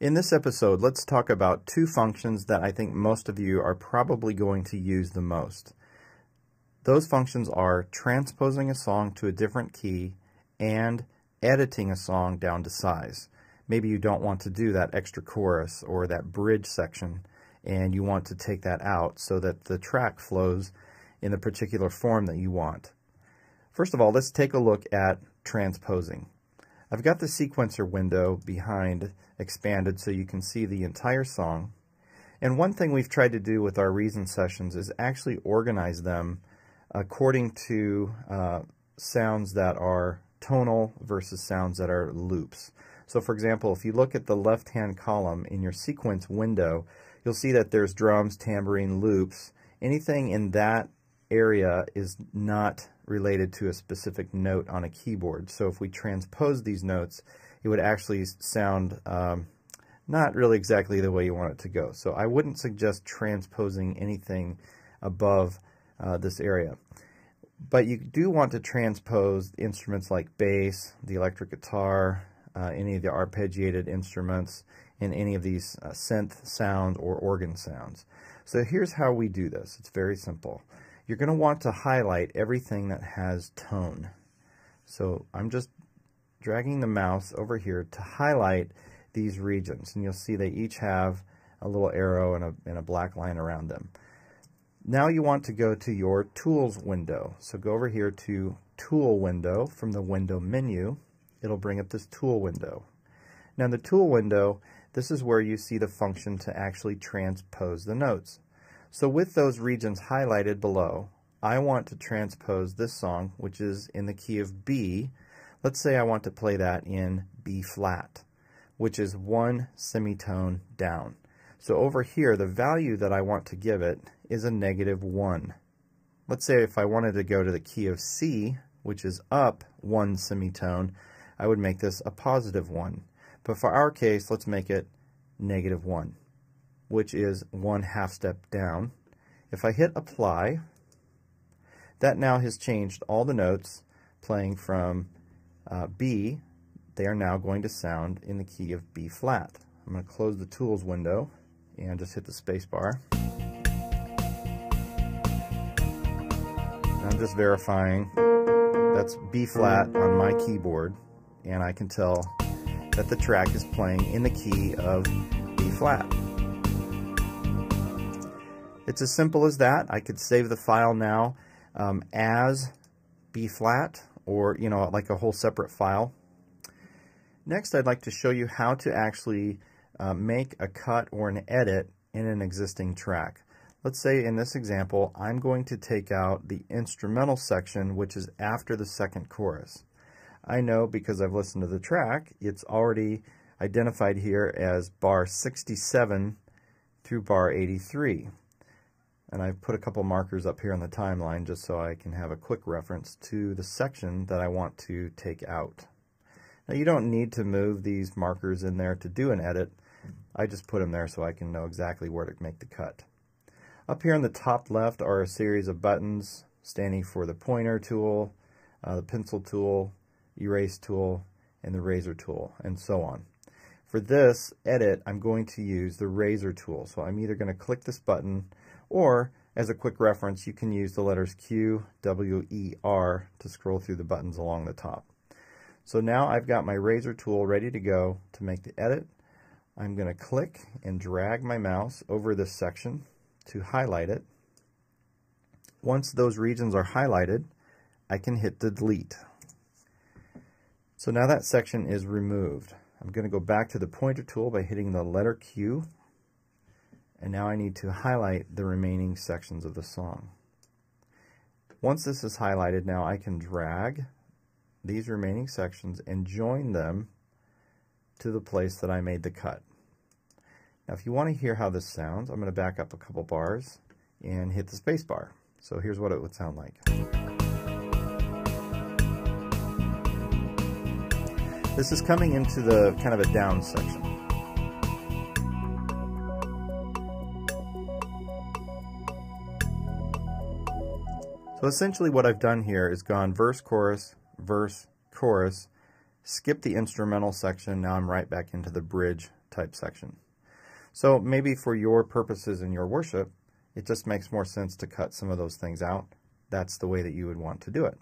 In this episode, let's talk about two functions that I think most of you are probably going to use the most. Those functions are transposing a song to a different key and editing a song down to size. Maybe you don't want to do that extra chorus or that bridge section, and you want to take that out so that the track flows in the particular form that you want. First of all, let's take a look at transposing. I've got the sequencer window behind expanded so you can see the entire song. And one thing we've tried to do with our reason sessions is actually organize them according to sounds that are tonal versus sounds that are loops. So for example, if you look at the left-hand column in your sequence window, you'll see that there's drums, tambourine, loops. Anything in that area is not related to a specific note on a keyboard. So if we transpose these notes, it would actually sound not really exactly the way you want it to go. So I wouldn't suggest transposing anything above this area. But you do want to transpose instruments like bass, the electric guitar, any of the arpeggiated instruments, and any of these synth sounds or organ sounds. So here's how we do this. It's very simple. You're going to want to highlight everything that has tone. So I'm just dragging the mouse over here to highlight these regions, and you'll see they each have a little arrow and a black line around them. Now you want to go to your Tools window. So go over here to Tool window from the Window menu. It'll bring up this Tool window. Now in the Tool window, this is where you see the function to actually transpose the notes. So with those regions highlighted below, I want to transpose this song, which is in the key of B. Let's say I want to play that in B flat, which is one semitone down. So over here, the value that I want to give it is a -1. Let's say if I wanted to go to the key of C, which is up one semitone, I would make this a +1. But for our case, let's make it -1, which is 1/2 step down. If I hit apply, that now has changed all the notes playing from B. They are now going to sound in the key of B flat. I'm going to close the Tools window and just hit the space bar. I'm just verifying that's B flat on my keyboard, and I can tell that the track is playing in the key of B flat. It's as simple as that. I could save the file now as B flat, or like a whole separate file. Next, I'd like to show you how to actually make a cut or an edit in an existing track. Let's say in this example, I'm going to take out the instrumental section, which is after the second chorus. I know because I've listened to the track, it's already identified here as bar 67 through bar 83. And I've put a couple markers up here on the timeline just so I can have a quick reference to the section that I want to take out. Now you don't need to move these markers in there to do an edit. I just put them there so I can know exactly where to make the cut. Up here in the top left are a series of buttons standing for the pointer tool, the pencil tool, erase tool, and the razor tool, and so on. For this edit, I'm going to use the razor tool. So I'm either going to click this button, or as a quick reference, you can use the letters Q, W, E, R to scroll through the buttons along the top. So now I've got my razor tool ready to go to make the edit. I'm going to click and drag my mouse over this section to highlight it. Once those regions are highlighted, I can hit delete. So now that section is removed. I'm going to go back to the pointer tool by hitting the letter Q, and now I need to highlight the remaining sections of the song. Once this is highlighted, now I can drag these remaining sections and join them to the place that I made the cut. Now if you want to hear how this sounds, I'm going to back up a couple bars and hit the space bar. So here's what it would sound like. This is coming into the kind of a down section. So essentially what I've done here is gone verse, chorus, skip the instrumental section. Now I'm right back into the bridge type section. So maybe for your purposes in your worship, it just makes more sense to cut some of those things out. That's the way that you would want to do it.